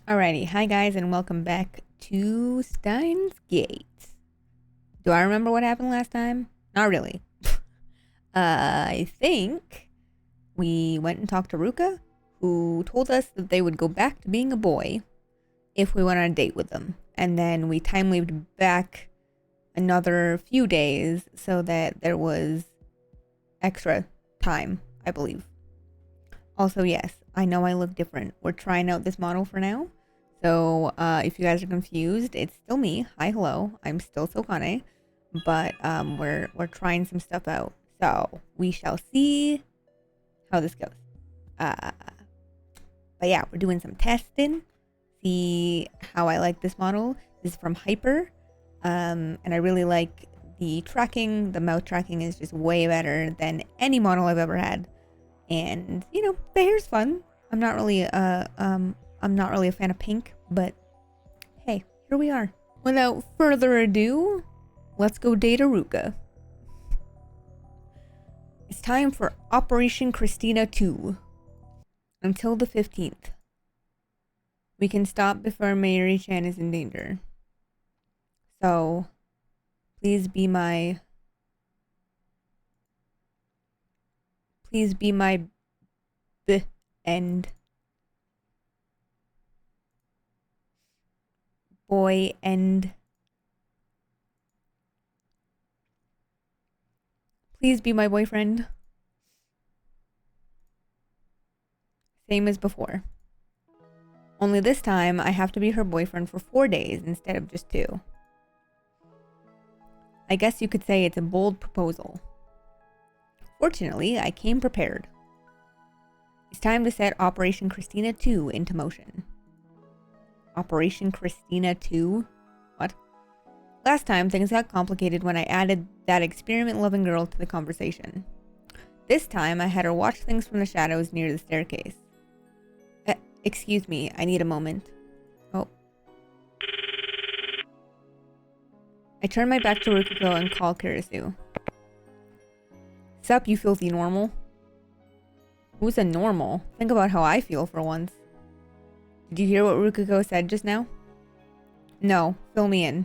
Alrighty, hi guys, and welcome back to Steinsgate. Do I remember what happened last time? Not really. I think we went and talked to Ruka, who told us that they would go back to being a boy if we went on a date with them. And then we time-leaped back another few days so that there was extra time, I believe. Also, yes, I know I look different. We're trying out this model for now. So, if you guys are confused, it's still me. Hi, hello. I'm still Sokane. But, we're trying some stuff out. So, we shall see how this goes. But yeah, we're doing some testing. See how I like this model. This is from Hyper. And I really like the tracking. The mouth tracking is just way better than any model I've ever had. And, you know, the hair's fun. I'm not really a fan of pink, but hey, here we are. Without further ado, let's go date Aruka. It's time for Operation Christina 2. Until the 15th. We can stop before Mayuri-chan is in danger. So, please be my end. Boy end. Please be my boyfriend. Same as before. Only this time, I have to be her boyfriend for 4 days instead of just 2. I guess you could say it's a bold proposal. Fortunately, I came prepared. It's time to set Operation Christina 2 into motion. Operation Christina 2? What? Last time, things got complicated when I added that experiment-loving girl to the conversation. This time, I had her watch things from the shadows near the staircase. Excuse me, I need a moment. Oh. I turn my back to Rikuko and call Kirisu. Sup, you filthy normal? Who's a normal? Think about how I feel for once. Did you hear what Rikuko said just now? No, fill me in.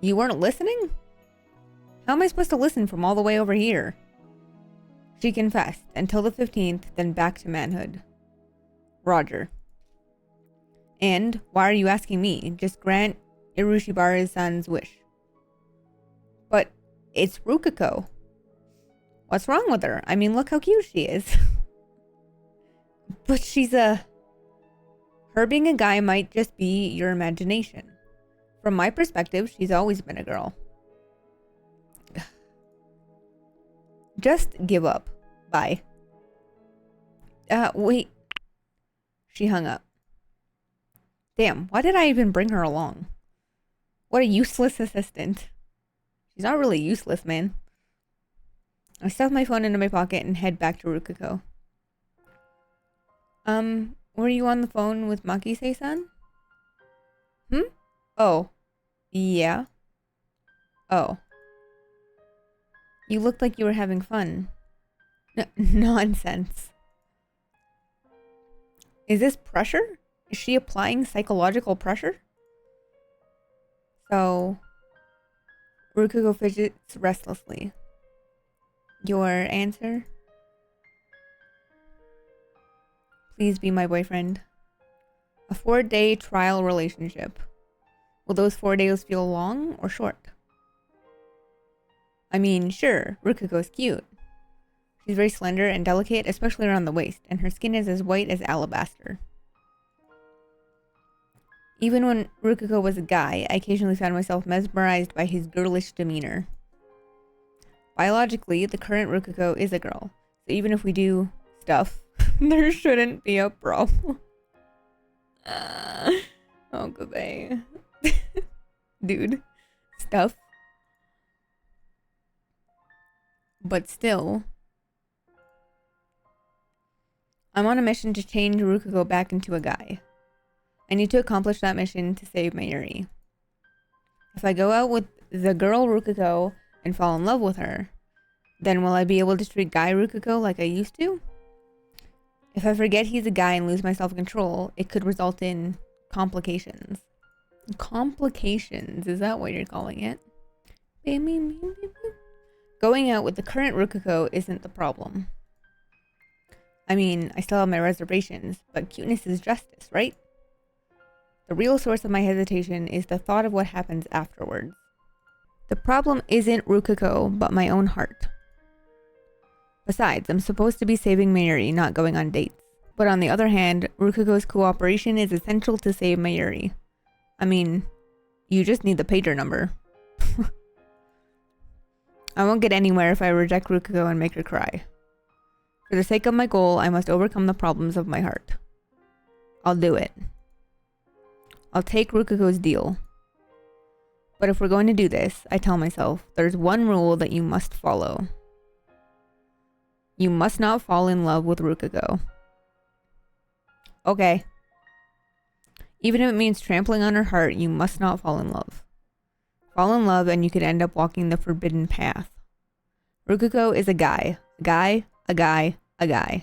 You weren't listening? How am I supposed to listen from all the way over here? She confessed, until the 15th, then back to manhood. Roger. And why are you asking me? Just grant Irushibara's-san's wish. But it's Rukiko. What's wrong with her? I mean, look how cute she is. But she's a... Her being a guy might just be your imagination. From my perspective, she's always been a girl. Just give up. Bye. Wait. She hung up. Damn, why did I even bring her along? What a useless assistant. She's not really useless, man. I stuff my phone into my pocket and head back to Rukiko. Were you on the phone with Makise-san? Oh. Yeah. Oh. You looked like you were having fun. Nonsense. Is this pressure? Is she applying psychological pressure? So, Rikuko fidgets restlessly. Your answer? Please be my boyfriend. A 4-day trial relationship. Will those 4 days feel long or short? I mean, sure, Rikuko's cute. She's very slender and delicate, especially around the waist, and her skin is as white as alabaster. Even when Rikuko was a guy, I occasionally found myself mesmerized by his girlish demeanor. Biologically, the current Rikuko is a girl, so even if we do stuff, there shouldn't be a problem. Okabe. Dude. Stuff. But still, I'm on a mission to change Rikuko back into a guy. I need to accomplish that mission to save Mayuri. If I go out with the girl Rikuko and fall in love with her, then will I be able to treat guy Rikuko like I used to? If I forget he's a guy and lose my self-control, it could result in complications. Complications, is that what you're calling it? Going out with the current Rukiko isn't the problem. I mean, I still have my reservations, but cuteness is justice, right? The real source of my hesitation is the thought of what happens afterwards. The problem isn't Rukiko, but my own heart. Besides, I'm supposed to be saving Mayuri, not going on dates. But on the other hand, Rukiko's cooperation is essential to save Mayuri. I mean, you just need the pager number. I won't get anywhere if I reject Rukiko and make her cry. For the sake of my goal, I must overcome the problems of my heart. I'll do it. I'll take Rukiko's deal. But if we're going to do this, I tell myself, there's one rule that you must follow. You must not fall in love with Rukiko. Okay. Even if it means trampling on her heart, you must not fall in love. Fall in love and you could end up walking the forbidden path. Rukiko is a guy. A guy. A guy. A guy.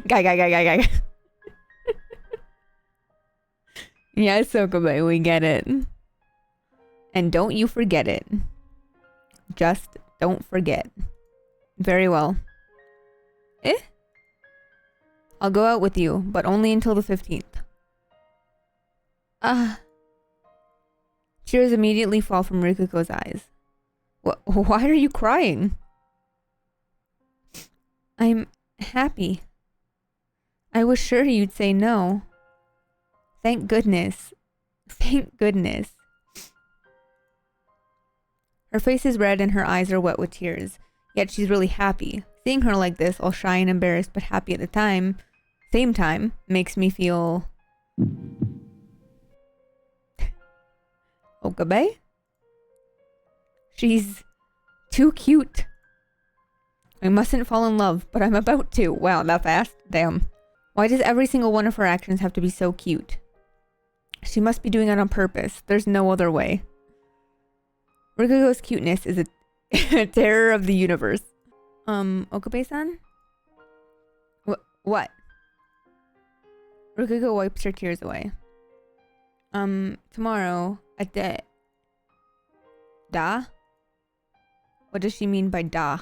Guy. Yes, Okabe, we get it. And don't you forget it. Just don't forget. Very well. I'll go out with you, but only until the 15th. Tears immediately fall from Rukiko's eyes. Why are you crying? I'm happy. I was sure you'd say no. Thank goodness. Thank goodness. Her face is red and her eyes are wet with tears. Yet she's really happy. Seeing her like this, all shy and embarrassed but happy at the same time, makes me feel... Okabe? She's too cute. I mustn't fall in love, but I'm about to. Wow, that fast? Damn. Why does every single one of her actions have to be so cute? She must be doing it on purpose. There's no other way. Rukiko's cuteness is a terror of the universe. Okabe-san? What? Rukiko wipes her tears away. Tomorrow, at the... Da? What does she mean by da?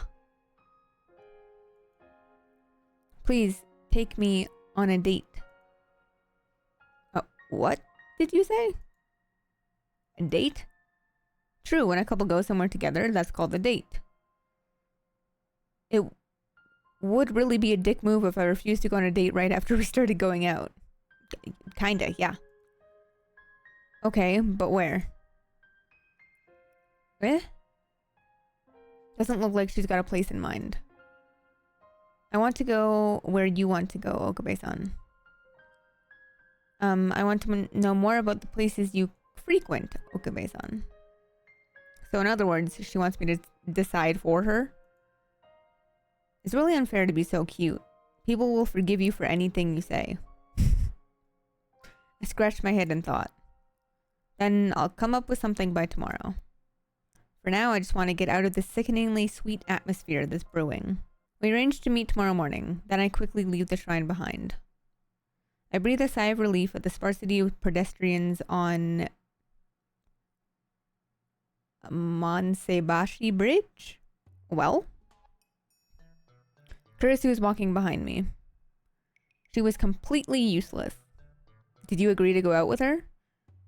Please, take me on a date. What did you say? A date? True, when a couple goes somewhere together, that's called a date. It would really be a dick move if I refused to go on a date right after we started going out. Kinda, yeah. Okay, but where? Eh? Doesn't look like she's got a place in mind. I want to go where you want to go, Okabe-san. I want to know more about the places you frequent, Okabe-san. So in other words, she wants me to decide for her? It's really unfair to be so cute. People will forgive you for anything you say. I scratched my head and thought. Then I'll come up with something by tomorrow. For now, I just want to get out of this sickeningly sweet atmosphere that's brewing. We arrange to meet tomorrow morning, then I quickly leave the shrine behind. I breathe a sigh of relief at the sparsity of pedestrians on Monsebashi Bridge? Well? Kurisu was walking behind me. She was completely useless. Did you agree to go out with her?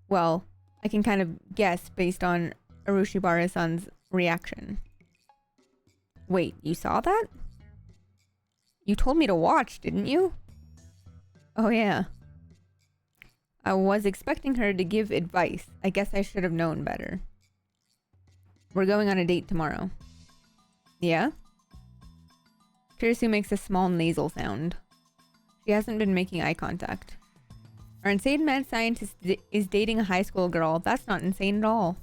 Well, I can kind of guess based on Urushibara-san's reaction. Wait, you saw that? You told me to watch, didn't you? Oh yeah. I was expecting her to give advice. I guess I should have known better. We're going on a date tomorrow. Yeah? Kurisu makes a small nasal sound. She hasn't been making eye contact. Our insane mad scientist is dating a high school girl. That's not insane at all.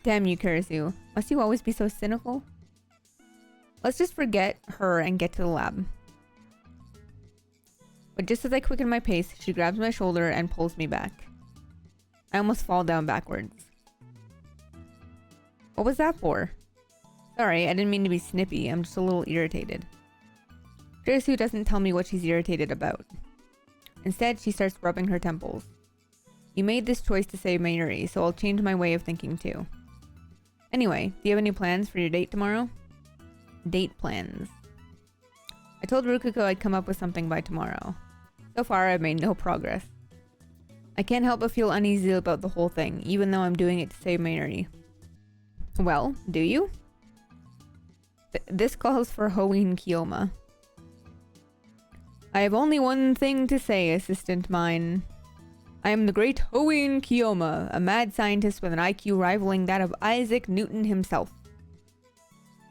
Damn you, Kurisu. Must you always be so cynical? Let's just forget her and get to the lab. But just as I quicken my pace, she grabs my shoulder and pulls me back. I almost fall down backwards. What was that for? Sorry, I didn't mean to be snippy. I'm just a little irritated. Kirisu doesn't tell me what she's irritated about. Instead, she starts rubbing her temples. You made this choice to save Mayuri, so I'll change my way of thinking too. Anyway, do you have any plans for your date tomorrow? Date plans. I told Rukuko I'd come up with something by tomorrow. So far, I've made no progress. I can't help but feel uneasy about the whole thing, even though I'm doing it to save Mayuri. Well, do you? This calls for Hoin Kiyoma. I have only one thing to say, assistant mine. I am the great Hoin Kiyoma, a mad scientist with an IQ rivaling that of Isaac Newton himself.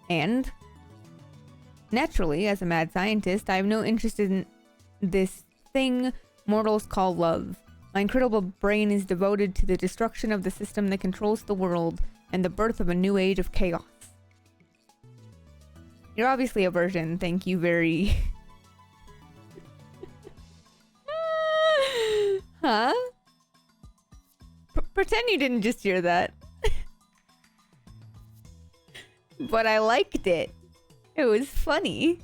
And? Naturally, as a mad scientist, I have no interest in this thing mortals call love. My incredible brain is devoted to the destruction of the system that controls the world and the birth of a new age of chaos. You're obviously a virgin, thank you very... Huh? Pretend you didn't just hear that. But I liked it. It was funny.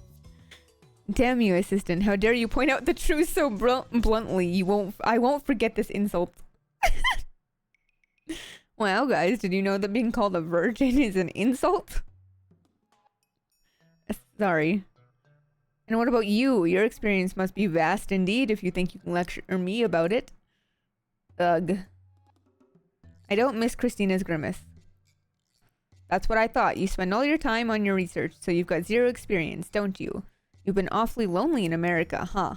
Damn you, assistant. How dare you point out the truth so bluntly. I won't forget this insult. Wow, guys, did you know that being called a virgin is an insult? Sorry. And what about you? Your experience must be vast indeed if you think you can lecture me about it. Ugh. I don't miss Christina's grimace. That's what I thought. You spend all your time on your research, so you've got zero experience, don't you? You've been awfully lonely in America, huh?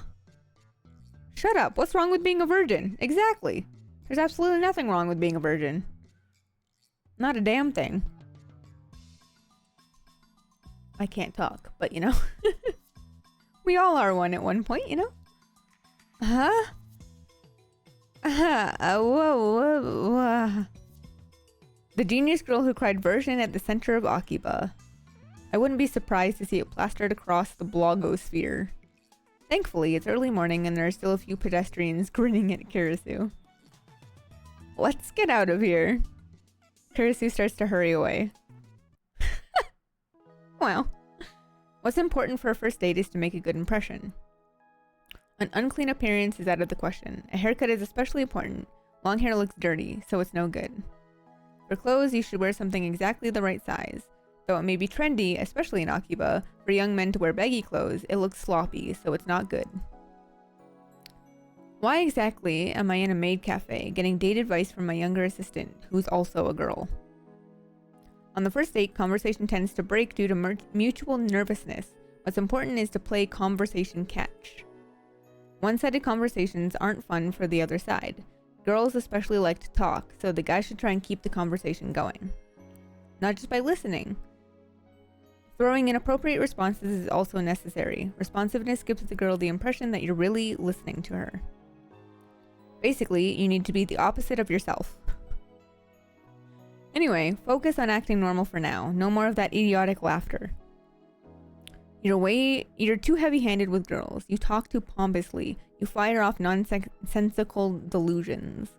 Shut up. What's wrong with being a virgin? Exactly. There's absolutely nothing wrong with being a virgin. Not a damn thing. I can't talk, but you know. We all are one at one point, you know? Huh? Whoa. The genius girl who cried version at the center of Akiba. I wouldn't be surprised to see it plastered across the blogosphere. Thankfully, it's early morning and there are still a few pedestrians grinning at Kirisu. Let's get out of here. Kirisu starts to hurry away. Well, what's important for a first date is to make a good impression. An unclean appearance is out of the question. A haircut is especially important. Long hair looks dirty, so it's no good. For clothes, you should wear something exactly the right size. Though it may be trendy, especially in Akiba, for young men to wear baggy clothes, it looks sloppy, so it's not good. Why exactly am I in a maid cafe, getting date advice from my younger assistant, who's also a girl? On the first date, conversation tends to break due to mutual nervousness. What's important is to play conversation catch. One-sided conversations aren't fun for the other side. Girls especially like to talk, so the guy should try and keep the conversation going. Not just by listening. Throwing in appropriate responses is also necessary. Responsiveness gives the girl the impression that you're really listening to her. Basically, you need to be the opposite of yourself. Anyway, focus on acting normal for now. No more of that idiotic laughter. You're too heavy-handed with girls. You talk too pompously. You fire off nonsensical delusions.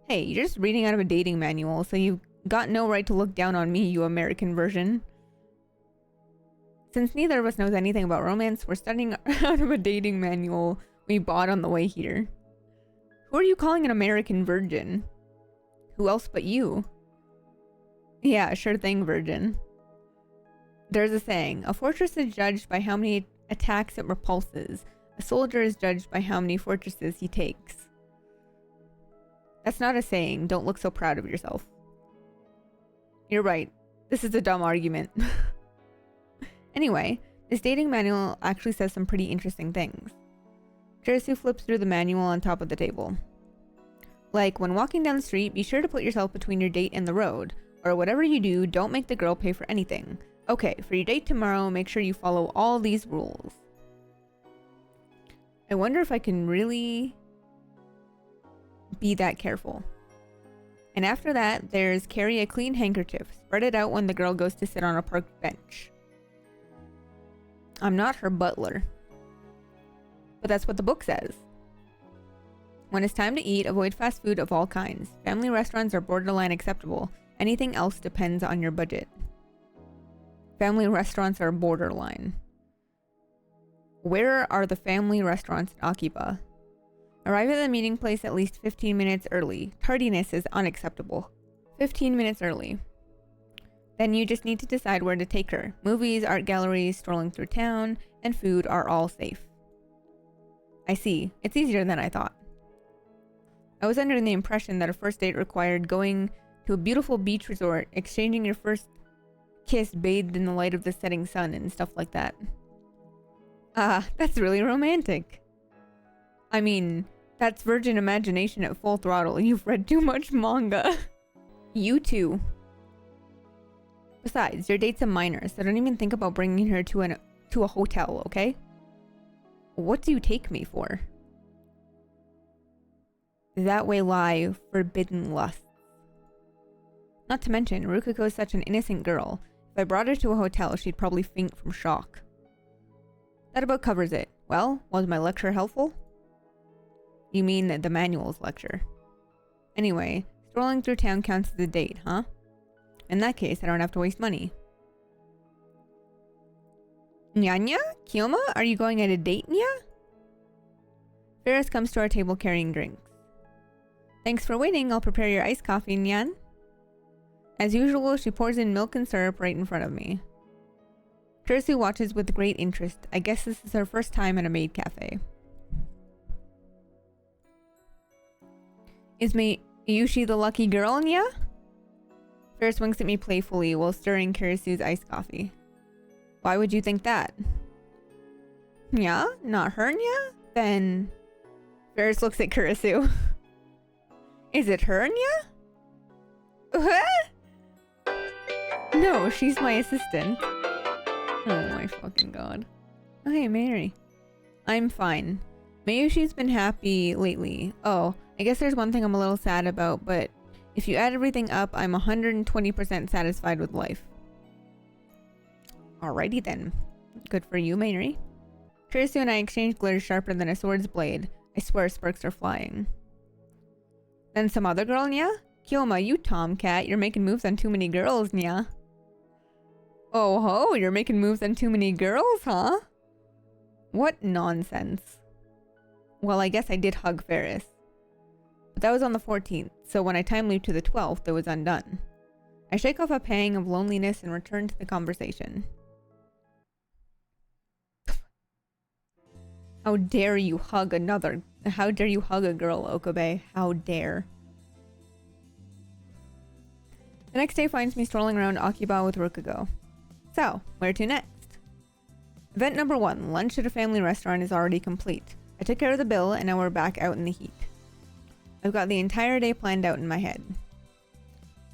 Hey, you're just reading out of a dating manual, so you've got no right to look down on me, you American version. Since neither of us knows anything about romance, we're studying out of a dating manual we bought on the way here. Who are you calling an American virgin? Who else but you? Yeah, sure thing, virgin. There's a saying, a fortress is judged by how many attacks it repulses. A soldier is judged by how many fortresses he takes. That's not a saying. Don't look so proud of yourself. You're right. This is a dumb argument. Anyway, this dating manual actually says some pretty interesting things. Kirisu flips through the manual on top of the table. Like, when walking down the street, be sure to put yourself between your date and the road. Or whatever you do, don't make the girl pay for anything. Okay, for your date tomorrow, make sure you follow all these rules. I wonder if I can really be that careful. And after that, there's carry a clean handkerchief. Spread it out when the girl goes to sit on a park bench. I'm not her butler. But that's what the book says. When it's time to eat, avoid fast food of all kinds. Family restaurants are borderline acceptable. Anything else depends on your budget. Family restaurants are borderline. Where are the family restaurants in Akiba? Arrive at the meeting place at least 15 minutes early. Tardiness is unacceptable. 15 minutes early. Then you just need to decide where to take her. Movies, art galleries, strolling through town, and food are all safe. I see. It's easier than I thought. I was under the impression that a first date required going to a beautiful beach resort, exchanging your first kiss bathed in the light of the setting sun and stuff like that. Ah, that's really romantic. I mean, that's virgin imagination at full throttle. You've read too much manga. You too. Besides, your date's a minor, so don't even think about bringing her to a hotel, okay? What do you take me for? That way lie forbidden lusts. Not to mention, Rukuko is such an innocent girl. If I brought her to a hotel, she'd probably faint from shock. That about covers it. Well, was my lecture helpful? You mean the manuals lecture. Anyway, strolling through town counts as a date, huh? In that case, I don't have to waste money. Nyanya? Kiyoma? Are you going on a date, Nya? Ferris comes to our table carrying drinks. Thanks for waiting. I'll prepare your iced coffee, Nyan. As usual, she pours in milk and syrup right in front of me. Kurisu watches with great interest. I guess this is her first time at a maid cafe. Is Mayushi the lucky girl, Nya? Ferris winks at me playfully while stirring Kurisu's iced coffee. Why would you think that? Yeah? Not her, Nya? Then... Ferris looks at Kurisu. Is it her, Nya? What? No, she's my assistant. Oh my fucking god. Oh, hey, Mary. I'm fine. Mayushi's been happy lately. Oh, I guess there's one thing I'm a little sad about, but if you add everything up, I'm 120% satisfied with life. Alrighty then. Good for you, Mary. Kurisu and I exchanged glitter sharper than a sword's blade. I swear sparks are flying. Then some other girl, Nya? Kiyoma, you tomcat. You're making moves on too many girls, Nya. Oh ho, you're making moves on too many girls, huh? What nonsense. Well, I guess I did hug Ferris. But that was on the 14th, so when I time looped to the 12th, it was undone. I shake off a pang of loneliness and return to the conversation. How dare you hug a girl, Okabe? How dare. The next day finds me strolling around Akiba with Rukugo. So, where to next? Event number 1, lunch at a family restaurant, is already complete. I took care of the bill and now we're back out in the heat. I've got the entire day planned out in my head.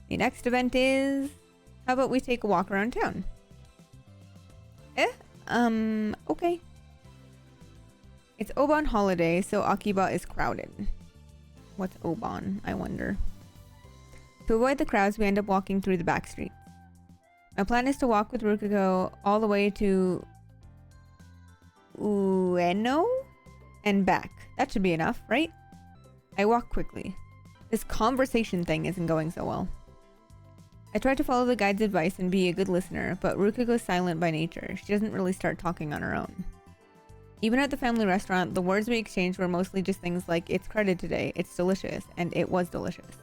The next event is... How about we take a walk around town? Okay. It's Oban holiday, so Akiba is crowded. What's Oban, I wonder? To avoid the crowds, we end up walking through the back streets. My plan is to walk with Rukugo all the way to Ueno and back. That should be enough, right? I walk quickly. This conversation thing isn't going so well. I try to follow the guide's advice and be a good listener, but Rukugo's silent by nature. She doesn't really start talking on her own. Even at the family restaurant, the words we exchanged were mostly just things like, it's crowded today, it's delicious, and it was delicious.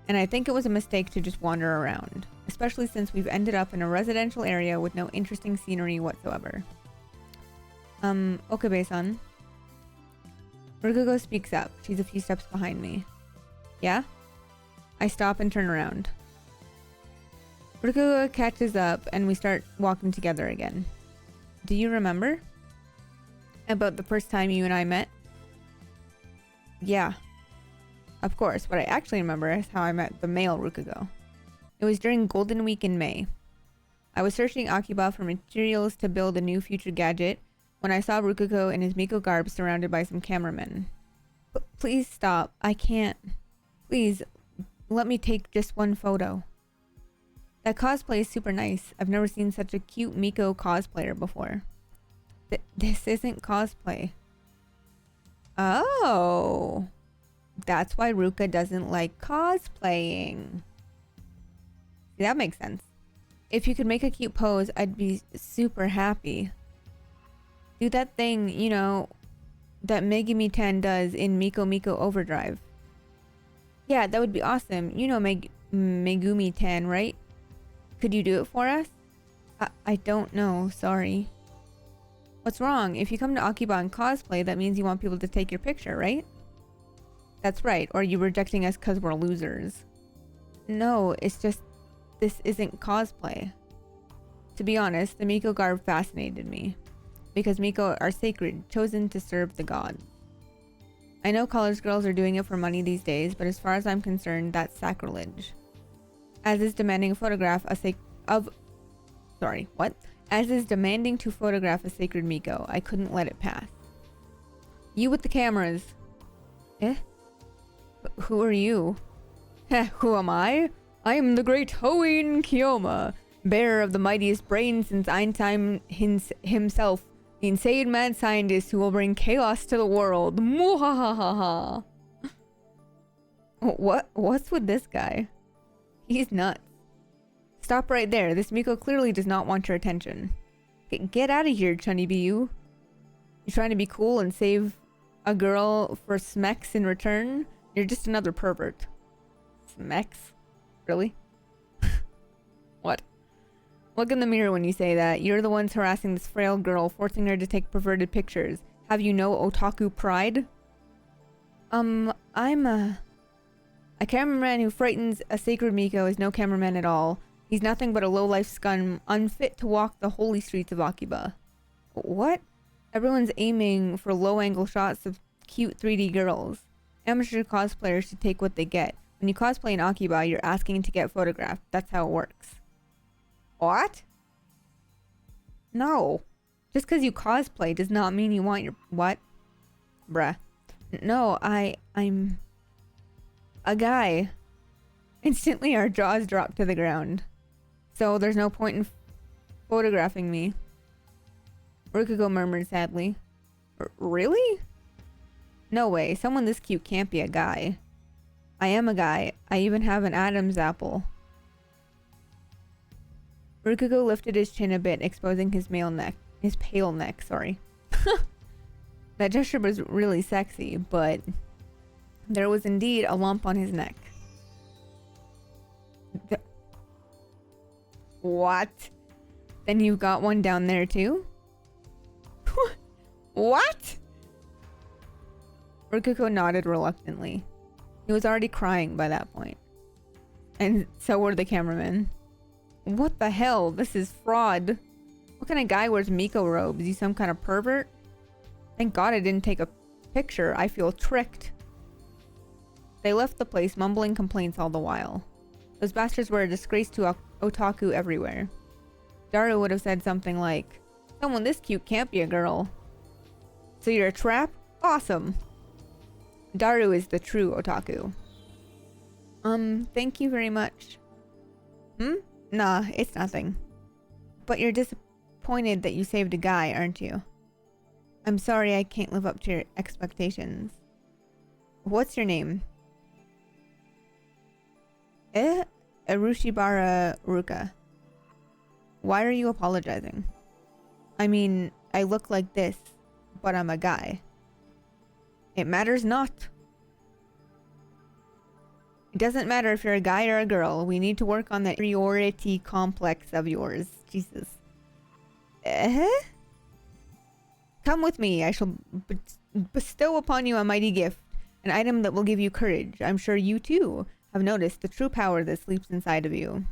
And I think it was a mistake to just wander around, especially since we've ended up in a residential area with no interesting scenery whatsoever. Okabe-san. Rukugo speaks up. She's a few steps behind me. Yeah? I stop and turn around. Rukugo catches up and we start walking together again. Do you remember? About the first time you and I met? Yeah. Of course, what I actually remember is how I met the male Rukugo. It was during Golden Week in May. I was searching Akiba for materials to build a new future gadget when I saw Rukugo in his Miko garb surrounded by some cameramen. Please stop. I can't. Please, let me take just one photo. That cosplay is super nice. I've never seen such a cute Miko cosplayer before. This isn't cosplay. Oh. That's why Ruka doesn't like cosplaying. See, that makes sense. If you could make a cute pose, I'd be super happy. Do that thing, you know, that Megumi Ten does in Miko Miko Overdrive. Yeah, that would be awesome. You know Megumi Ten, right? Could you do it for us? I don't know, sorry. What's wrong? If you come to Akiba and cosplay, that means you want people to take your picture, right? That's right, or are you rejecting us because we're losers? No, it's just, this isn't cosplay. To be honest, the Miko garb fascinated me. Because Miko are sacred, chosen to serve the gods. I know college girls are doing it for money these days, but as far as I'm concerned, that's sacrilege. As is demanding a photograph As is demanding to photograph a sacred Miko. I couldn't let it pass. You with the cameras. Eh? Who are you? Who am I? I am the great Hoin Kiyoma, bearer of the mightiest brain since Einstein himself, the insane mad scientist who will bring chaos to the world. Muhahaha. What's with this guy? He's nuts. Stop right there. This Miko clearly does not want your attention. Get out of here, Chunny Biu. You trying to be cool and save a girl for smecks in return? You're just another pervert. Smecks? Really? What? Look in the mirror when you say that. You're the ones harassing this frail girl, forcing her to take perverted pictures. Have you no otaku pride? I'm a cameraman who frightens a sacred Miko is no cameraman at all. He's nothing but a low-life scum, unfit to walk the holy streets of Akiba. What? Everyone's aiming for low-angle shots of cute 3D girls. Amateur cosplayers should take what they get. When you cosplay in Akiba, you're asking to get photographed. That's how it works. What? No. Just because you cosplay does not mean you want your... What? Bruh. No, I'm... a guy. Instantly, our jaws dropped to the ground. So there's no point in photographing me. Rukugo murmured sadly. Really? No way. Someone this cute can't be a guy. I am a guy. I even have an Adam's apple. Rukugo lifted his chin a bit, exposing his pale neck, sorry. That gesture was really sexy, but there was indeed a lump on his neck. What? Then you got one down there too? What? Rukugo nodded reluctantly. He was already crying by that point. And so were the cameramen. What the hell? This is fraud. What kind of guy wears Miko robes? You some kind of pervert? Thank God I didn't take a picture. I feel tricked. They left the place, mumbling complaints all the while. Those bastards were a disgrace to otaku everywhere. Daru would have said something like, someone this cute can't be a girl. So you're a trap? Awesome. Daru is the true otaku. Thank you very much. Nah, it's nothing. But you're disappointed that you saved a guy, aren't you? I'm sorry I can't live up to your expectations. What's your name? Arushibara Ruka. Why are you apologizing? I mean, I look like this, but I'm a guy. It matters not. It doesn't matter if you're a guy or a girl. We need to work on that inferiority complex of yours. Jesus. Come with me. I shall bestow upon you a mighty gift. An item that will give you courage. I'm sure you too have noticed the true power that sleeps inside of you.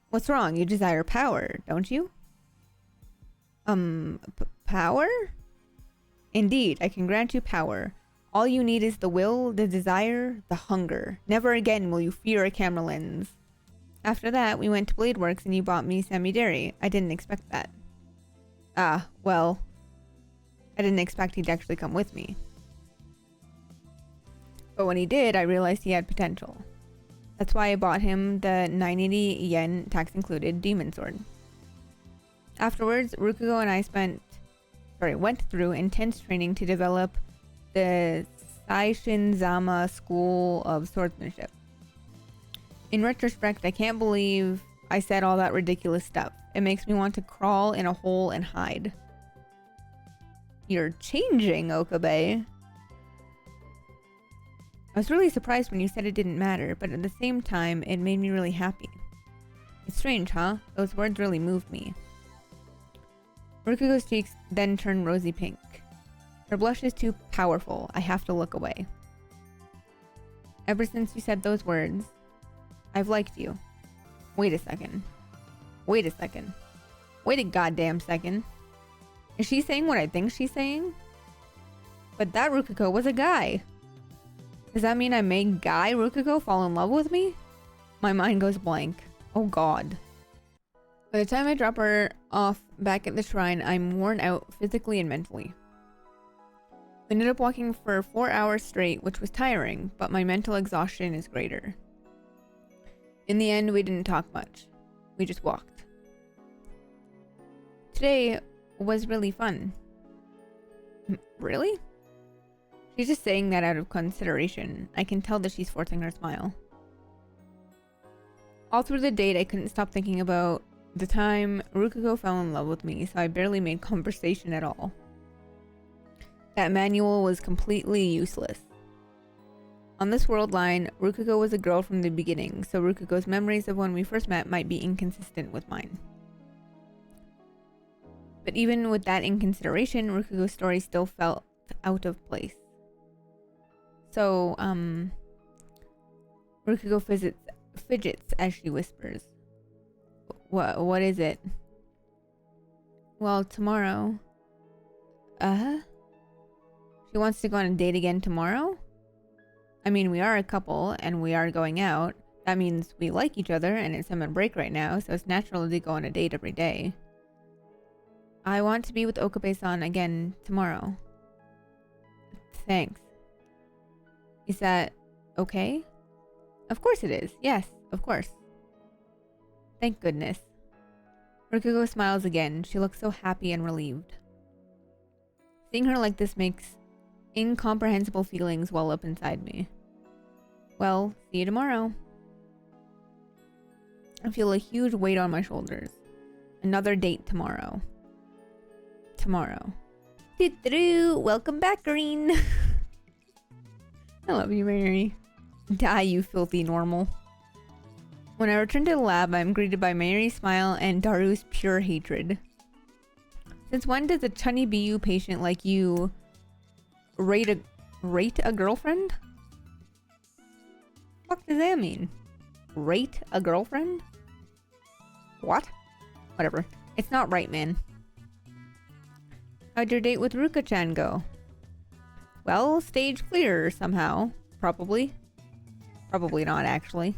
What's wrong? You desire power, don't you? Power? Indeed, I can grant you power. All you need is the will, the desire, the hunger. Never again will you fear a camera lens. After that, we went to Bladeworks and you bought me Samidari. I didn't expect that. Ah, well, I didn't expect he'd actually come with me. But when he did, I realized he had potential. That's why I bought him the 980 yen, tax included, demon sword. Afterwards, Rukugo and I went through intense training to develop the Saishinzama School of Swordsmanship. In retrospect, I can't believe I said all that ridiculous stuff. It makes me want to crawl in a hole and hide. You're changing, Okabe. I was really surprised when you said it didn't matter, but at the same time, it made me really happy. It's strange, huh? Those words really moved me. Rukugo's cheeks then turned rosy pink. Her blush is too powerful. I have to look away. Ever since you said those words, I've liked you. Wait a second. Wait a second. Wait a goddamn second. Is she saying what I think she's saying? But that Rukugo was a guy. Does that mean I made guy Rukugo fall in love with me? My mind goes blank. Oh god. By the time I drop her off back at the shrine, I'm worn out physically and mentally. We ended up walking for 4 hours straight, which was tiring, but my mental exhaustion is greater. In the end, we didn't talk much. We just walked. Today was really fun. Really? She's just saying that out of consideration. I can tell that she's forcing her smile. All through the date, I couldn't stop thinking about the time Rukugo fell in love with me, so I barely made conversation at all. That manual was completely useless. On this world line, Rukugo was a girl from the beginning, so Rukugo's memories of when we first met might be inconsistent with mine. But even with that in consideration, Rukugo's story still felt out of place. So, Rukugo fidgets as she whispers. What is it? Well, tomorrow. She wants to go on a date again tomorrow? I mean, we are a couple and we are going out. That means we like each other and it's summer break right now, so it's natural to go on a date every day. I want to be with Okabe-san again tomorrow. Thanks. Is that okay? Of course it is. Yes, of course. Thank goodness. Rukugo smiles again. She looks so happy and relieved. Seeing her like this makes incomprehensible feelings well up inside me. Well, see you tomorrow. I feel a huge weight on my shoulders. Another date tomorrow. Tomorrow. Welcome back, Green. I love you, Mary. Die, you filthy normal. When I return to the lab, I'm greeted by Mary's smile and Daru's pure hatred. Since when does a Chunny BU patient like you rate a girlfriend? What does that mean? Rate a girlfriend? What? Whatever. It's not right, man. How'd your date with Ruka-chan go? Well, stage clear somehow. Probably. Probably not, actually.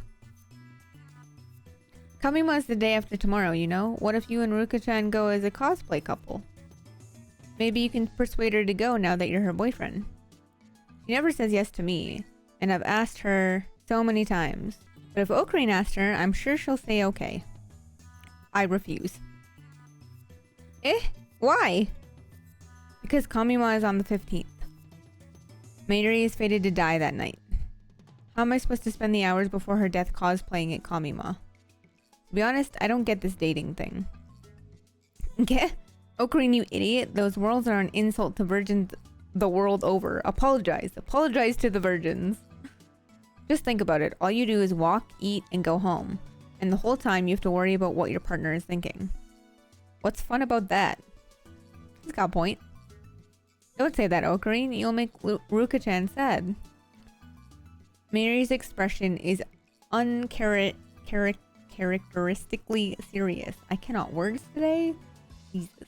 Kamima's the day after tomorrow, you know? What if you and Ruka-chan go as a cosplay couple? Maybe you can persuade her to go now that you're her boyfriend. She never says yes to me, and I've asked her so many times. But if Ocarine asked her, I'm sure she'll say okay. I refuse. Why? Because Kamima is on the 15th. Mayuri is fated to die that night. How am I supposed to spend the hours before her death cosplaying at Kamima? To be honest, I don't get this dating thing. Get? Ocarine, you idiot. Those worlds are an insult to virgins the world over. Apologize. Apologize to the virgins. Just think about it. All you do is walk, eat, and go home. And the whole time you have to worry about what your partner is thinking. What's fun about that? He's got a point. Don't say that, Ocarine. You'll make Ruka-chan sad. Mary's expression is uncharacteristically serious. I cannot words today. Jesus.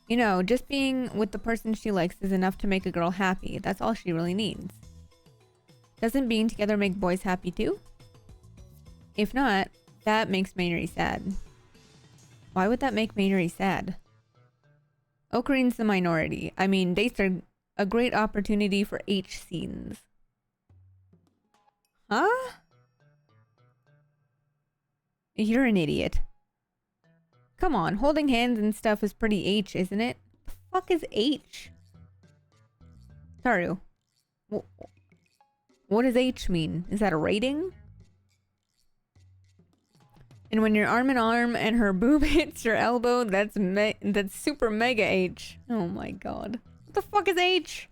You know, just being with the person she likes is enough to make a girl happy. That's all she really needs. Doesn't being together make boys happy too? If not, that makes Mayuri sad. Why would that make Mayuri sad? Ocarine's the minority. I mean, dates are a great opportunity for H scenes. Huh? You're an idiot. Come on, holding hands and stuff is pretty H, isn't it? The fuck is H? Taru. What does H mean? Is that a rating? And when you're arm in arm and her boob hits your elbow, that's super mega H. Oh my god. What the fuck is H?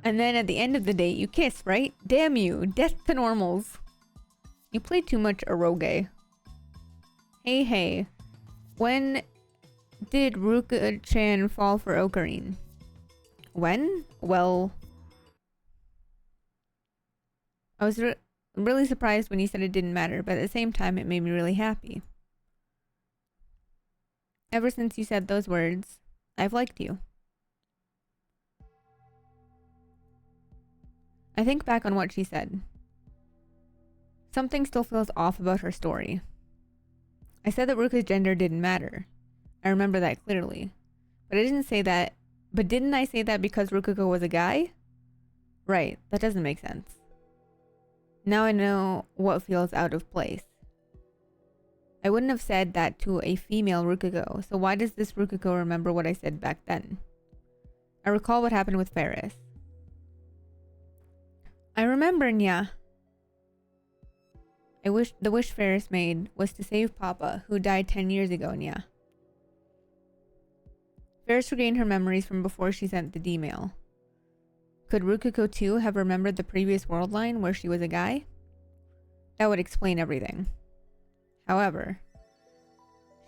And then at the end of the date, you kiss, right? Damn you. Death to normals. You play too much eroge. Hey. When did Ruka-chan fall for Ocarine? When? Well... I was really surprised when you said it didn't matter, but at the same time, it made me really happy. Ever since you said those words, I've liked you. I think back on what she said. Something still feels off about her story. I said that Ruka's gender didn't matter. I remember that clearly. But I didn't say that. But didn't I say that because Ruka was a guy? Right, that doesn't make sense. Now I know what feels out of place. I wouldn't have said that to a female Ruka, so why does this Ruka remember what I said back then? I recall what happened with Ferris. I remember, Nya. The wish Ferris made was to save Papa, who died 10 years ago, Nya. Ferris regained her memories from before she sent the D-mail. Could Ruka too have remembered the previous world line where she was a guy? That would explain everything. However,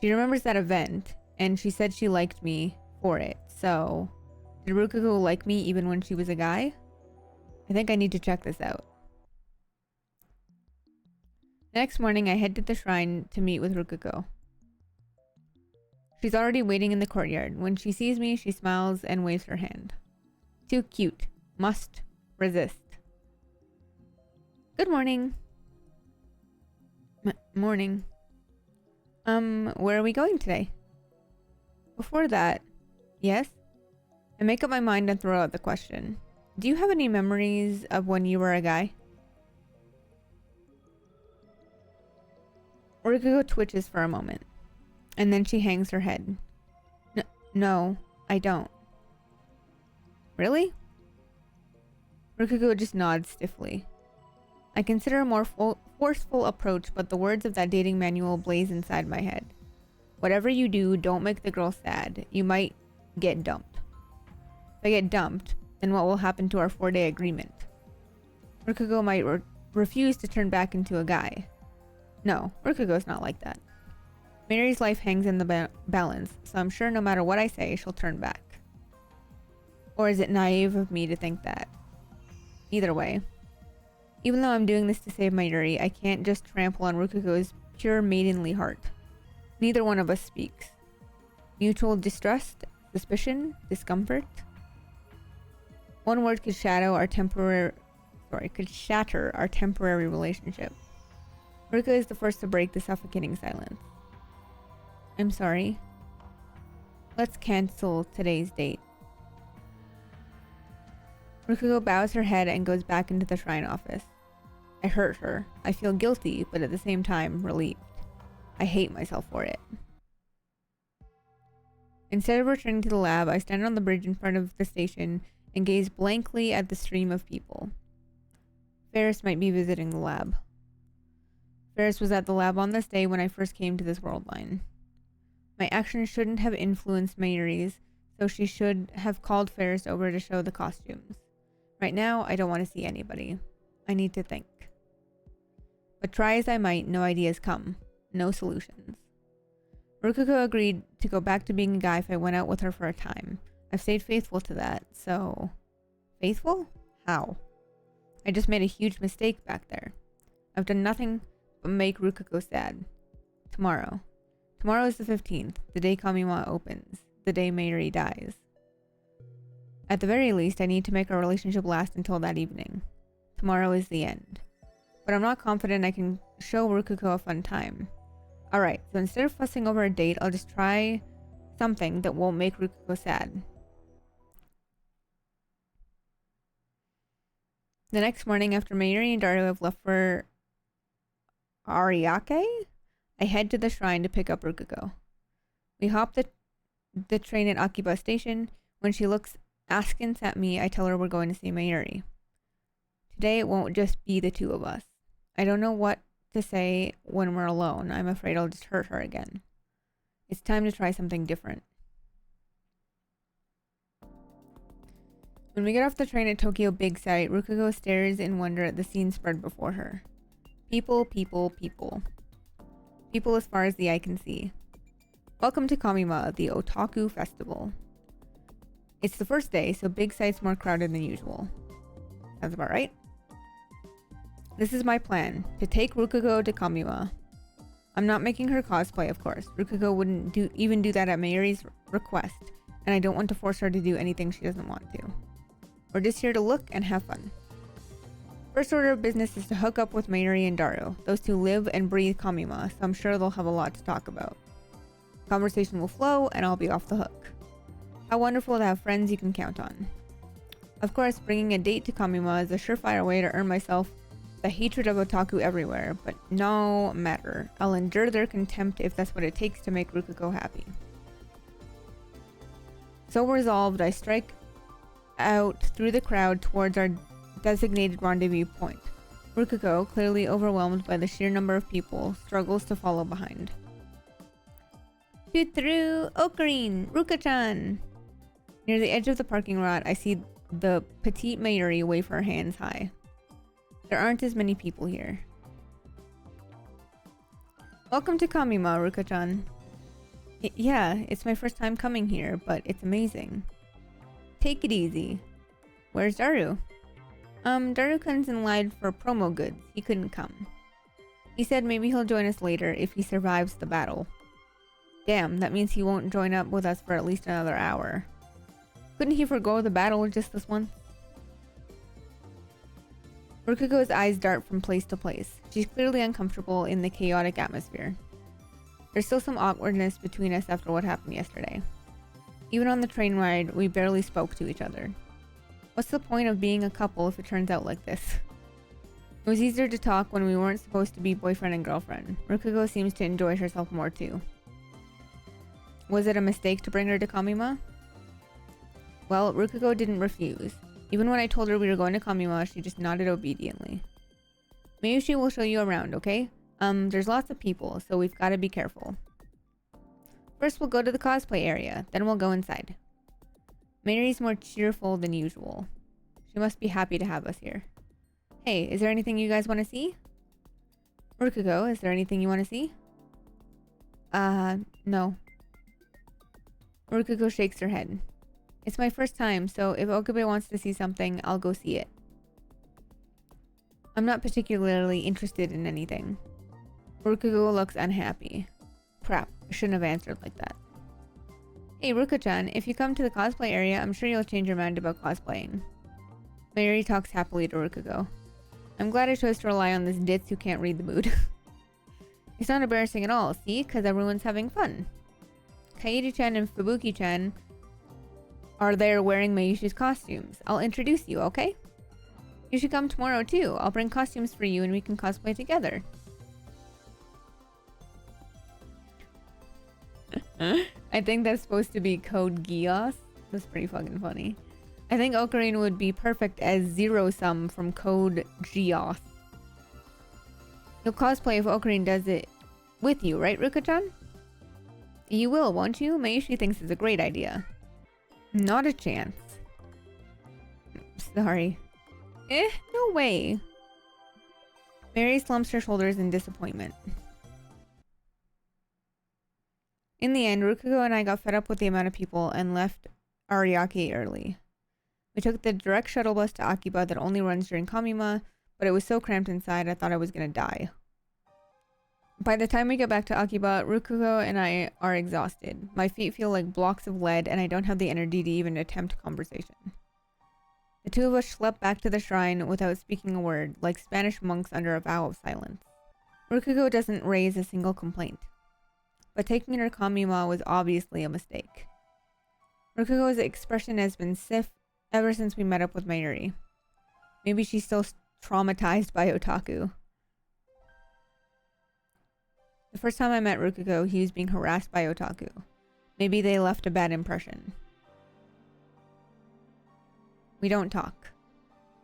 she remembers that event, and she said she liked me for it, so... Did Ruka like me even when she was a guy? I think I need to check this out. The next morning, I head to the shrine to meet with Ruka. She's already waiting in the courtyard. When she sees me, she smiles and waves her hand. Too cute. Must resist. Good morning. Morning. Where are we going today? Before that, yes? I make up my mind and throw out the question. Do you have any memories of when you were a guy? Ruka twitches for a moment, and then she hangs her head. No, I don't. Really? Ruka just nods stiffly. I consider a more forceful approach, but the words of that dating manual blaze inside my head. Whatever you do, don't make the girl sad. You might get dumped. If I get dumped, then what will happen to our 4-day agreement? Ruka might refuse to turn back into a guy. No, Ruka's not like that. Mary's life hangs in the balance, so I'm sure no matter what I say, she'll turn back. Or is it naive of me to think that? Either way. Even though I'm doing this to save my Yuri, I can't just trample on Ruka's pure maidenly heart. Neither one of us speaks. Mutual distrust, suspicion, discomfort. One word could shatter our temporary relationship. Ruka is the first to break the suffocating silence. I'm sorry. Let's cancel today's date. Ruka bows her head and goes back into the shrine office. I hurt her. I feel guilty, but at the same time, relieved. I hate myself for it. Instead of returning to the lab, I stand on the bridge in front of the station and gaze blankly at the stream of people. Ferris might be visiting the lab. Ferris was at the lab on this day when I first came to this world line. My actions shouldn't have influenced Mayuri's, so she should have called Ferris over to show the costumes. Right now, I don't want to see anybody. I need to think. But try as I might, no ideas come. No solutions. Ruka agreed to go back to being a guy if I went out with her for a time. I've stayed faithful to that, so... Faithful? How? I just made a huge mistake back there. I've done nothing but make Ruka sad. Tomorrow. Tomorrow is the 15th, the day Kamima opens, the day Mayuri dies. At the very least, I need to make our relationship last until that evening. Tomorrow is the end. But I'm not confident I can show Ruka a fun time. Alright, so instead of fussing over a date, I'll just try something that won't make Ruka sad. The next morning, after Mayuri and Dario have left for Ariake, I head to the shrine to pick up Ruka. We hop the train at Akiba Station. When she looks askance at me, I tell her we're going to see Mayuri. Today it won't just be the two of us. I don't know what to say when we're alone. I'm afraid I'll just hurt her again. It's time to try something different. When we get off the train at Tokyo Big Sight, Rukugo stares in wonder at the scene spread before her. People, people, people. People as far as the eye can see. Welcome to Kamima, the Otaku Festival. It's the first day, so Big Sight's more crowded than usual. Sounds about right. This is my plan, to take Rukugo to Kamima. I'm not making her cosplay, of course. Rukugo wouldn't even do that at Mayuri's request, and I don't want to force her to do anything she doesn't want to. We're just here to look and have fun. First order of business is to hook up with Mayuri and Daru. Those two live and breathe Kamima, so I'm sure they'll have a lot to talk about. Conversation will flow, and I'll be off the hook. How wonderful to have friends you can count on. Of course, bringing a date to Kamima is a surefire way to earn myself the hatred of otaku everywhere, but no matter. I'll endure their contempt if that's what it takes to make Rukugo happy. So resolved, I strike out through the crowd towards our designated rendezvous point. Rukugo, clearly overwhelmed by the sheer number of people, struggles to follow behind. Shoot-through! Ocarine! Ruka-chan! Near the edge of the parking lot, I see the petite Mayuri wave her hands high. There aren't as many people here. Welcome to Kamima, Ruka-chan. Yeah, it's my first time coming here, but it's amazing. Take it easy. Where's Daru? Daru-kun's in line for promo goods. He couldn't come. He said maybe he'll join us later if he survives the battle. Damn, that means he won't join up with us for at least another hour. Couldn't he forgo the battle just this once? Rukugo's eyes dart from place to place. She's clearly uncomfortable in the chaotic atmosphere. There's still some awkwardness between us after what happened yesterday. Even on the train ride, we barely spoke to each other. What's the point of being a couple if it turns out like this? It was easier to talk when we weren't supposed to be boyfriend and girlfriend. Rukugo seems to enjoy herself more too. Was it a mistake to bring her to Kamima? Well, Rukugo didn't refuse. Even when I told her we were going to Kamima, she just nodded obediently. Mayushi will show you around, okay? There's lots of people, so we've got to be careful. First, we'll go to the cosplay area, then we'll go inside. Mayuri's more cheerful than usual. She must be happy to have us here. Hey, is there anything you guys want to see? Rukugo, is there anything you want to see? No. Rukugo shakes her head. It's my first time, so if Okabe wants to see something, I'll go see it. I'm not particularly interested in anything. Rukugo looks unhappy. Crap, I shouldn't have answered like that. Hey Ruka-chan, if you come to the cosplay area, I'm sure you'll change your mind about cosplaying. Mayuri talks happily to Rukugo. I'm glad I chose to rely on this ditz who can't read the mood. It's not embarrassing at all, see? Because everyone's having fun. Kairi-chan and Fubuki-chan are there wearing Mayushi's costumes. I'll introduce you, okay? You should come tomorrow too. I'll bring costumes for you and we can cosplay together. I think that's supposed to be Code Geass. That's pretty fucking funny. I think Ocarine would be perfect as Zero Sum from Code Geass. You'll cosplay if Ocarine does it with you, right, Ruka-chan? You will, won't you? Mayushi thinks it's a great idea. Not a chance. Sorry. No way. Mary slumps her shoulders in disappointment. In the end, Rukugo and I got fed up with the amount of people and left Ariake early. We took the direct shuttle bus to Akiba that only runs during Kamima, but it was so cramped inside I thought I was gonna die. By the time we get back to Akiba, Rukugo and I are exhausted. My feet feel like blocks of lead and I don't have the energy to even attempt conversation. The two of us schlep back to the shrine without speaking a word, like Spanish monks under a vow of silence. Rukugo doesn't raise a single complaint. But taking her Kamima was obviously a mistake. Rukugo's expression has been stiff ever since we met up with Mayuri. Maybe she's still traumatized by otaku. The first time I met Rukugo, he was being harassed by otaku. Maybe they left a bad impression. We don't talk.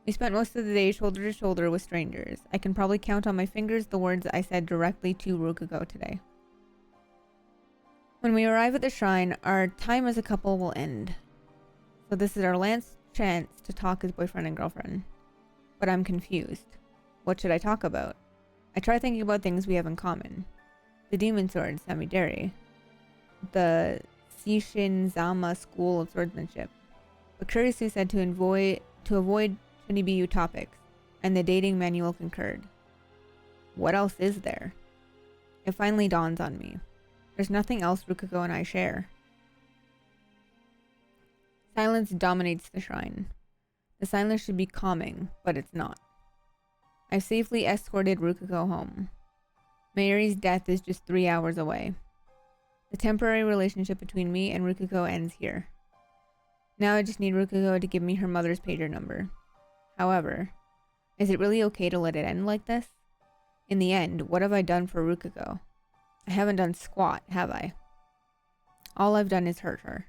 We spent most of the day shoulder to shoulder with strangers. I can probably count on my fingers the words I said directly to Rukuko today. When we arrive at the shrine, our time as a couple will end. So this is our last chance to talk as boyfriend and girlfriend. But I'm confused. What should I talk about? I try thinking about things we have in common. The demon sword, Samidare. The Seishin-zama school of swordsmanship. But Kurisu said to avoid Chunibiyu topics, and the dating manual concurred. What else is there? It finally dawns on me. There's nothing else Rukuko and I share. Silence dominates the shrine. The silence should be calming, but it's not. I've safely escorted Rukuko home. Mayuri's death is just 3 hours away. The temporary relationship between me and Rukuko ends here. Now I just need Rukuko to give me her mother's pager number. However, is it really okay to let it end like this? In the end, what have I done for Rukuko? I haven't done squat, have I? All I've done is hurt her.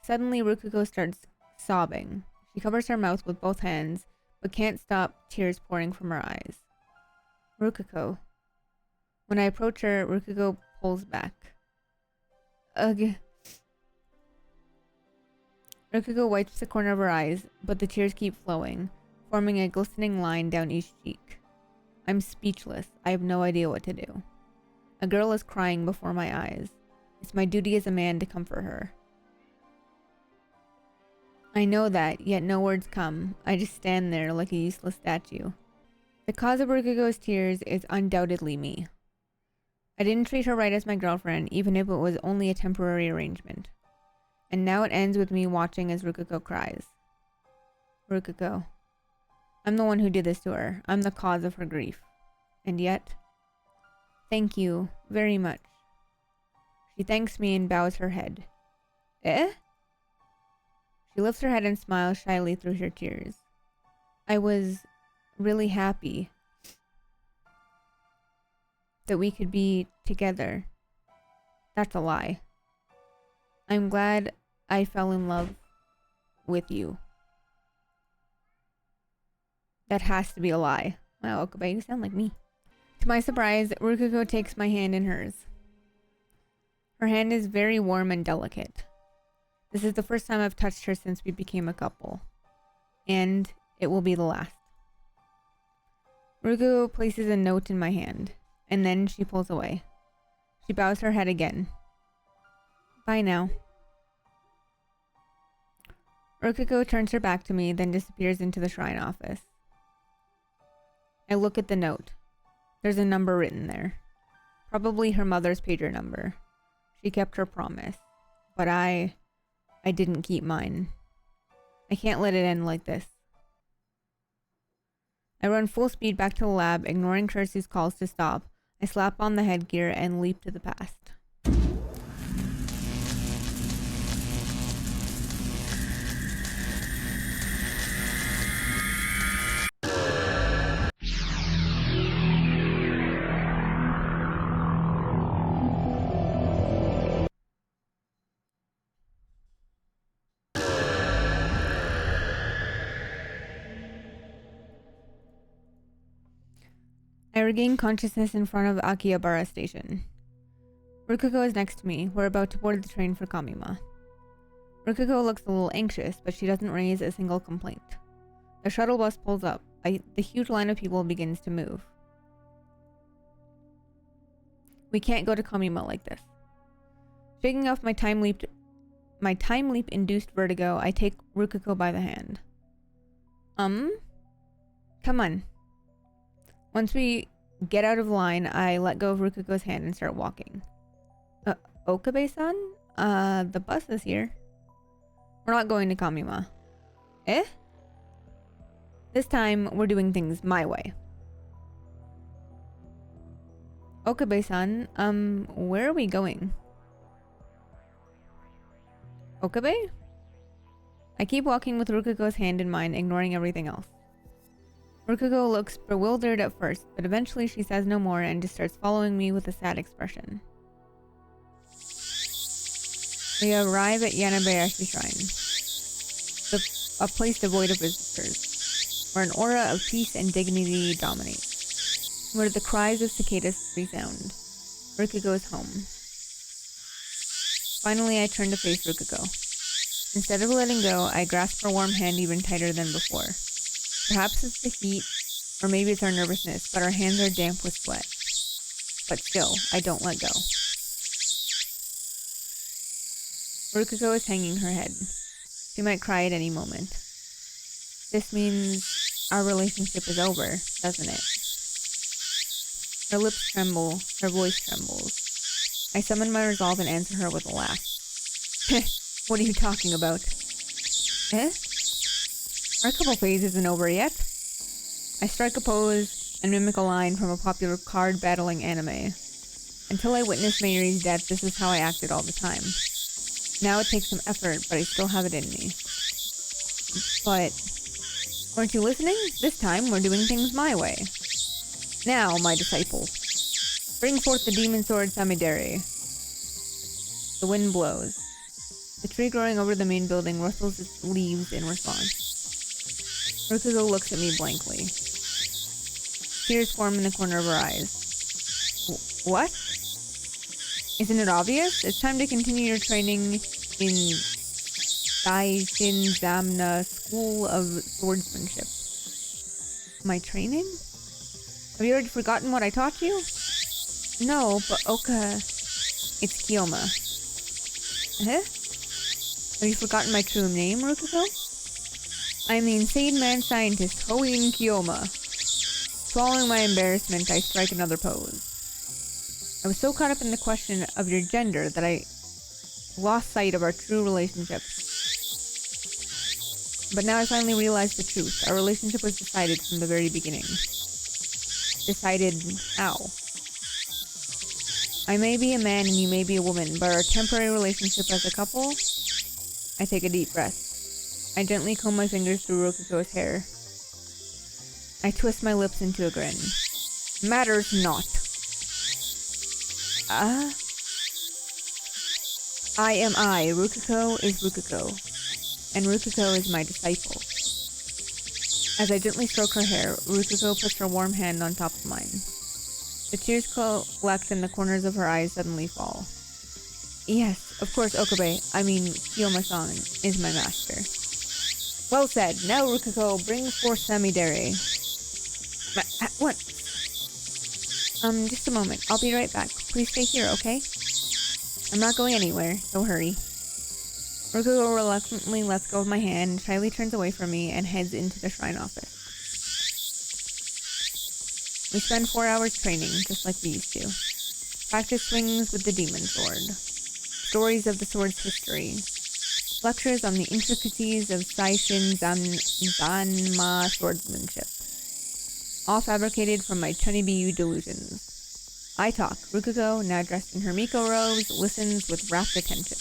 Suddenly Rukuko starts sobbing. She covers her mouth with both hands, but can't stop tears pouring from her eyes. Rukuko. When I approach her, Rukuko pulls back. Ugh. Rukuko wipes the corner of her eyes, but the tears keep flowing, forming a glistening line down each cheek. I'm speechless. I have no idea what to do. A girl is crying before my eyes. It's my duty as a man to comfort her. I know that, yet no words come. I just stand there like a useless statue. The cause of Rukuko's tears is undoubtedly me. I didn't treat her right as my girlfriend, even if it was only a temporary arrangement. And now it ends with me watching as Rukuko cries. Rukuko. I'm the one who did this to her. I'm the cause of her grief. And yet, thank you very much. She thanks me and bows her head. Eh? She lifts her head and smiles shyly through her tears. I was really happy that we could be together. That's a lie. I'm glad I fell in love with you. That has to be a lie. Wow, Okabe, you sound like me. To my surprise, Rukuko takes my hand in hers. Her hand is very warm and delicate. This is the first time I've touched her since we became a couple. And it will be the last. Rukuko places a note in my hand, and then she pulls away. She bows her head again. Bye now. Rukuko turns her back to me, then disappears into the shrine office. I look at the note. There's a number written there. Probably her mother's pager number. She kept her promise. But I didn't keep mine. I can't let it end like this. I run full speed back to the lab, ignoring Kurisu's calls to stop. I slap on the headgear and leap to the past. I regain consciousness in front of Akihabara Station. Rukuko is next to me. We're about to board the train for Kamima. Rukuko looks a little anxious, but she doesn't raise a single complaint. The shuttle bus pulls up. The huge line of people begins to move. We can't go to Kamima like this. Shaking off my time leap induced vertigo, I take Rukuko by the hand. Come on. Once we get out of line, I let go of Rukuko's hand and start walking. Okabe-san? The bus is here. We're not going to Kamima. Eh? This time, we're doing things my way. Okabe-san, where are we going? Okabe? I keep walking with Rukuko's hand in mine, ignoring everything else. Rukuko looks bewildered at first, but eventually she says no more and just starts following me with a sad expression. We arrive at Yanabayashi Shrine, a place devoid of visitors, where an aura of peace and dignity dominates, where the cries of cicadas resound. Rukugo is home. Finally, I turn to face Rukugo. Instead of letting go, I grasp her warm hand even tighter than before. Perhaps it's the heat, or maybe it's our nervousness, but our hands are damp with sweat. But still, I don't let go. Rukugo is hanging her head. She might cry at any moment. This means our relationship is over, doesn't it? Her lips tremble, her voice trembles. I summon my resolve and answer her with a laugh. What are you talking about? Our couple phase isn't over yet. I strike a pose and mimic a line from a popular card battling anime. Until I witnessed Mayuri's death, this is how I acted all the time. Now it takes some effort, but I still have it in me. But, weren't you listening? This time we're doing things my way. Now, my disciple, bring forth the demon sword Samidare. The wind blows. The tree growing over the main building rustles its leaves in response. Rukugo looks at me blankly. Tears form in the corner of her eyes. What? Isn't it obvious? It's time to continue your training in Daishin Zamna School of Swordsmanship. My training? Have you already forgotten what I taught you? No, but it's Kiyoma. Have you forgotten my true name, Rukugo? I am the insane man scientist, Hoin Kiyoma. Swallowing my embarrassment, I strike another pose. I was so caught up in the question of your gender that I lost sight of our true relationship. But now I finally realized the truth. Our relationship was decided from the very beginning. Decided how? I may be a man and you may be a woman, but our temporary relationship as a couple... I take a deep breath. I gently comb my fingers through Rokugo's hair. I twist my lips into a grin. Matters not. I am I. Rukugo is Rukugo. And Rukugo is my disciple. As I gently stroke her hair, Rukugo puts her warm hand on top of mine. The tears collect and the corners of her eyes suddenly fall. Yes, of course, Okabe, Kiyoma-san, is my master. Well said. Now, Rukugo, bring forth Samidare. What? Just a moment. I'll be right back. Please stay here, okay? I'm not going anywhere, so hurry. Rukugo reluctantly lets go of my hand, shyly turns away from me, and heads into the shrine office. We spend 4 hours training, just like we used to. Practice swings with the demon sword. Stories of the sword's history. Lectures on the intricacies of Daishin Zanma swordsmanship. All fabricated from my Chunibiyu delusions. I talk. Rukugo, now dressed in her Miko robes, listens with rapt attention.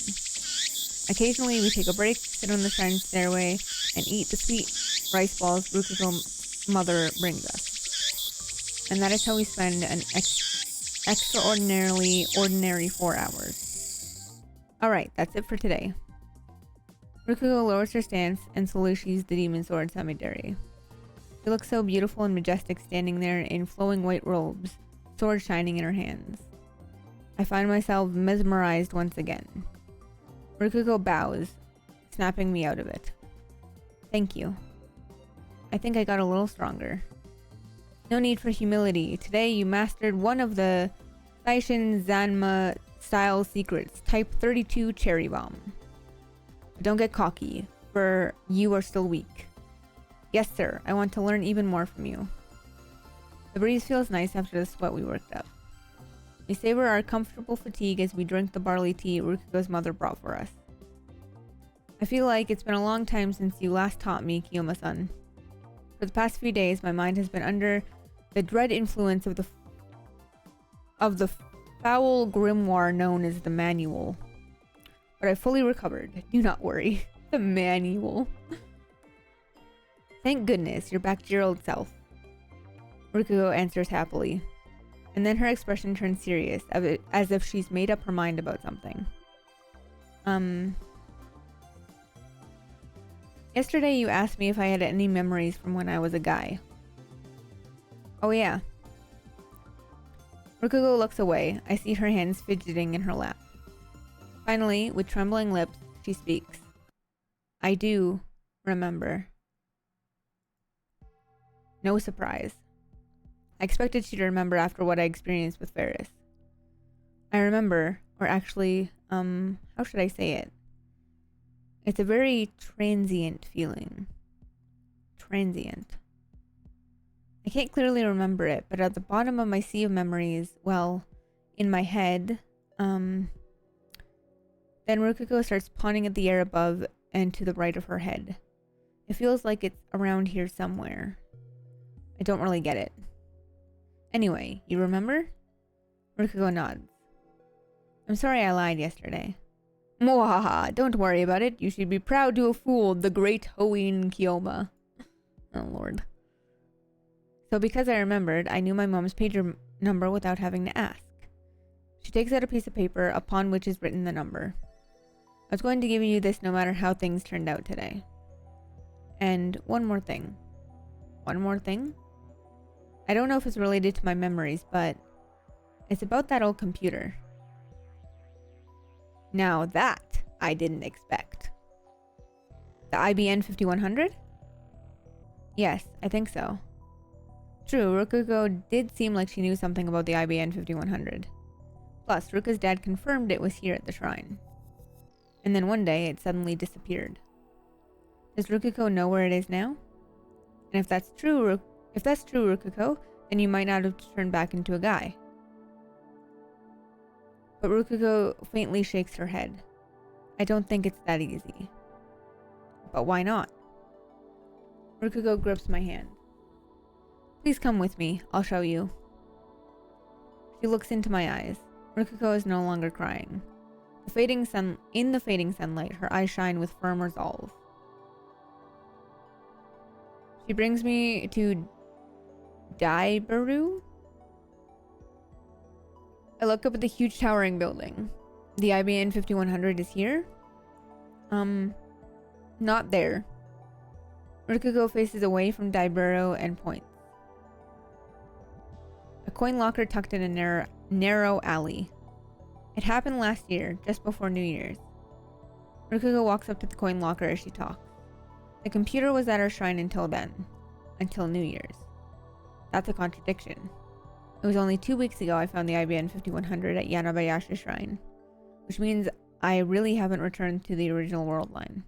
Occasionally, we take a break, sit on the shrine stairway, and eat the sweet rice balls Rukugo's mother brings us. And that is how we spend an extraordinarily ordinary 4 hours. Alright, that's it for today. Rukugo lowers her stance and salutes the demon sword Samidare. She looks so beautiful and majestic standing there in flowing white robes, sword shining in her hands. I find myself mesmerized once again. Rukugo bows, snapping me out of it. Thank you. I think I got a little stronger. No need for humility. Today you mastered one of the Daishin Zanma style secrets, type 32 cherry bomb. But don't get cocky, for you are still weak. Yes, sir. I want to learn even more from you. The breeze feels nice after the sweat we worked up. We savor our comfortable fatigue as we drink the barley tea Rukugo's mother brought for us. I feel like it's been a long time since you last taught me, Kiyoma-san. For the past few days, my mind has been under the dread influence of the foul grimoire known as the Manual. But I fully recovered. Do not worry. The Manual. Thank goodness, you're back to your old self. Rukugo answers happily. And then her expression turns serious, as if she's made up her mind about something. Yesterday you asked me if I had any memories from when I was a guy. Oh yeah. Rukugo looks away. I see her hands fidgeting in her lap. Finally, with trembling lips, she speaks. I do remember. No surprise. I expected she to remember after what I experienced with Ferris. I remember, or actually, how should I say it? It's a very transient feeling. Transient. I can't clearly remember it, but at the bottom of my sea of memories, well, in my head, then Rukuko starts pawing at the air above and to the right of her head. It feels like it's around here somewhere. I don't really get it. Anyway, you remember? Rukuko nods. I'm sorry I lied yesterday. Mwahaha, don't worry about it. You should be proud to have fooled the great Hoin Kyoma. Oh lord. So because I remembered, I knew my mom's pager number without having to ask. She takes out a piece of paper upon which is written the number. I was going to give you this no matter how things turned out today. And one more thing. One more thing? I don't know if it's related to my memories, but it's about that old computer. Now that I didn't expect. The IBM 5100? Yes, I think so. True, Rukuko did seem like she knew something about the IBM 5100. Plus, Ruka's dad confirmed it was here at the shrine. And then one day, it suddenly disappeared. Does Rukuko know where it is now? And if that's true, Rukuko, then you might not have turned back into a guy. But Rukuko faintly shakes her head. I don't think it's that easy. But why not? Rukuko grips my hand. Please come with me. I'll show you. She looks into my eyes. Rukuko is no longer crying. In the fading sunlight, her eyes shine with firm resolve. She brings me to Daibaru. I look up at the huge towering building. The IBM 5100 is here? Not there. Rukuko faces away from Daibaru and points. A coin locker tucked in a narrow alley. It happened last year, just before New Year's. Rukuko walks up to the coin locker as she talks. The computer was at our shrine until then. Until New Year's. That's a contradiction. It was only 2 weeks ago I found the IBM 5100 at Yanabayashi Shrine, which means I really haven't returned to the original world line.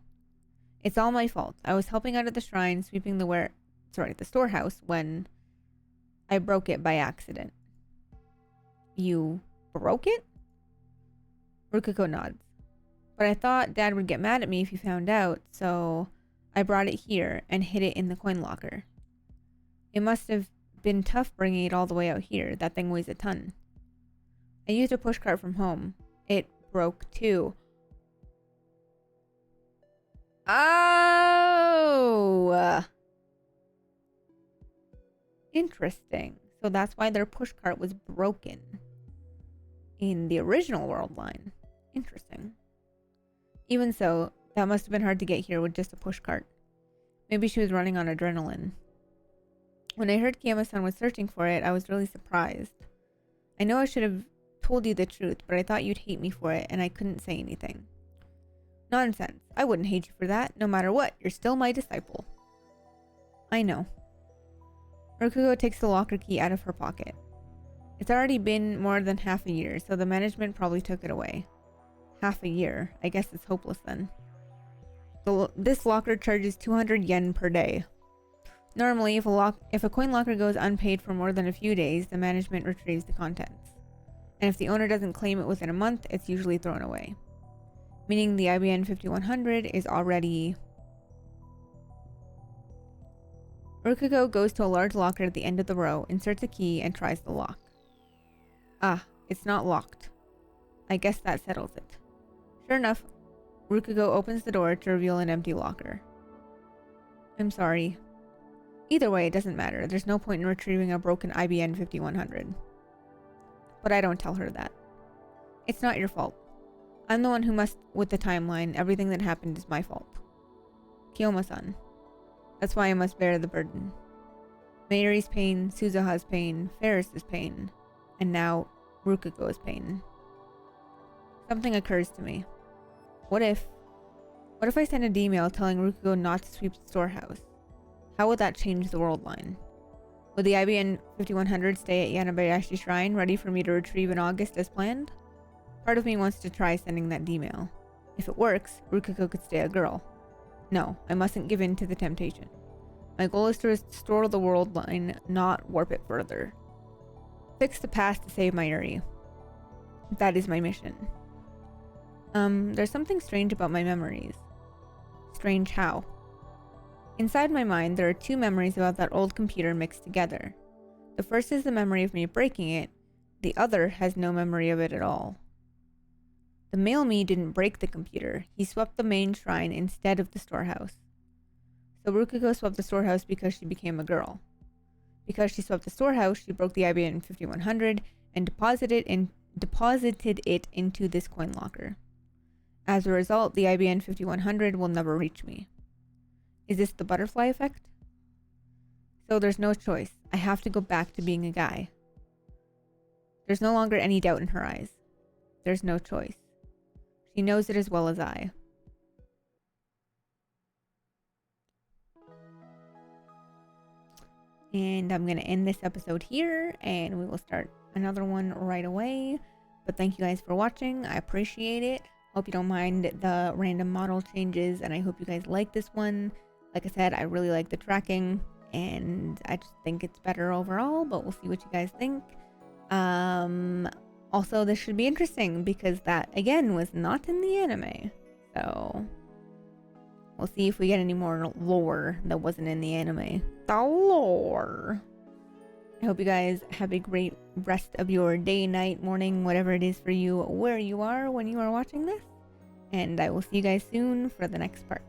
It's all my fault. I was helping out at the shrine, sweeping the storehouse when I broke it by accident. You broke it? Rukuko nods. But I thought Dad would get mad at me if he found out, so I brought it here and hid it in the coin locker. It must have been tough bringing it all the way out here. That thing weighs a ton. I used a pushcart from home. It broke too. Oh! Interesting. So that's why their pushcart was broken in the original world line. Interesting. Even so, that must have been hard to get here with just a pushcart. Maybe she was running on adrenaline. When I heard Kiyama-san was searching for it, I was really surprised. I know I should have told you the truth, but I thought you'd hate me for it, and I couldn't say anything. Nonsense. I wouldn't hate you for that, no matter what. You're still my disciple. I know. Rukuko takes the locker key out of her pocket. It's already been more than half a year, so the management probably took it away. Half a year. I guess it's hopeless then. This locker charges 200 yen per day. Normally, if a coin locker goes unpaid for more than a few days, the management retrieves the contents. And if the owner doesn't claim it within a month, it's usually thrown away. Meaning the IBM 5100 is already... Rukuko goes to a large locker at the end of the row, inserts a key, and tries the lock. Ah, it's not locked. I guess that settles it. Sure enough, Rukuko opens the door to reveal an empty locker. I'm sorry. Either way, it doesn't matter. There's no point in retrieving a broken IBM 5100. But I don't tell her that. It's not your fault. I'm the one who messed with the timeline. Everything that happened is my fault. Kiyoma-san. That's why I must bear the burden. Mayuri's pain, Suzuha's pain, Ferris's pain, and now Rukugo's pain. Something occurs to me. What if I send an email telling Rukugo not to sweep the storehouse? How would that change the world line? Would the IBN 5100 stay at Yanabayashi Shrine ready for me to retrieve in August as planned? Part of me wants to try sending that email. If it works, Rukugo could stay a girl. No, I mustn't give in to the temptation. My goal is to restore the world line, not warp it further. Fix the past to save Mayuri. That is my mission. There's something strange about my memories. Strange how? Inside my mind, there are two memories about that old computer mixed together. The first is the memory of me breaking it. The other has no memory of it at all. The male me didn't break the computer. He swept the main shrine instead of the storehouse. So Rukugo swept the storehouse because she became a girl. Because she swept the storehouse, she broke the IBN 5100 and deposited it into this coin locker. As a result, the IBN 5100 will never reach me. Is this the butterfly effect? So there's no choice. I have to go back to being a guy. There's no longer any doubt in her eyes. There's no choice. She knows it as well as I. And I'm going to end this episode here, and we will start another one right away. But thank you guys for watching. I appreciate it. Hope you don't mind the random model changes, and I hope you guys like this one. Like I said, I really like the tracking, and I just think it's better overall, but we'll see what you guys think. Also, this should be interesting, because that, again, was not in the anime. So, we'll see if we get any more lore that wasn't in the anime. The lore! I hope you guys have a great rest of your day, night, morning, whatever it is for you, where you are when you are watching this. And I will see you guys soon for the next part.